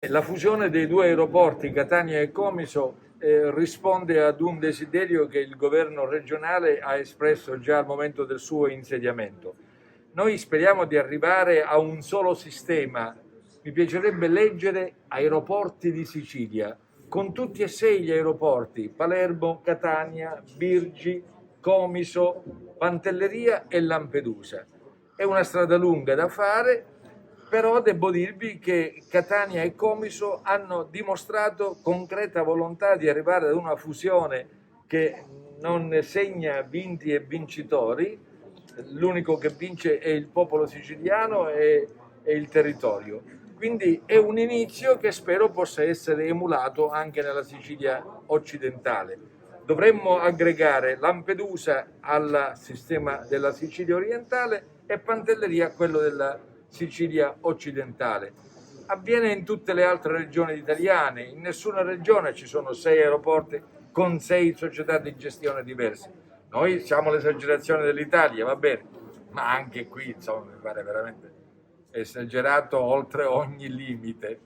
La fusione dei due aeroporti, Catania e Comiso, risponde ad un desiderio che il governo regionale ha espresso già al momento del suo insediamento. Noi speriamo di arrivare a un solo sistema. Mi piacerebbe leggere aeroporti di Sicilia, con tutti e sei gli aeroporti, Palermo, Catania, Birgi, Comiso, Pantelleria e Lampedusa. È una strada lunga da fare, però devo dirvi che Catania e Comiso hanno dimostrato concreta volontà di arrivare ad una fusione che non segna vinti e vincitori, l'unico che vince è il popolo siciliano e il territorio. Quindi è un inizio che spero possa essere emulato anche nella Sicilia occidentale. Dovremmo aggregare Lampedusa al sistema della Sicilia orientale e Pantelleria a quello della Sicilia occidentale. Avviene in tutte le altre regioni italiane, in nessuna regione ci sono 6 aeroporti con 6 società di gestione diverse. Noi siamo l'esagerazione dell'Italia, va bene, ma anche qui insomma mi pare veramente esagerato oltre ogni limite.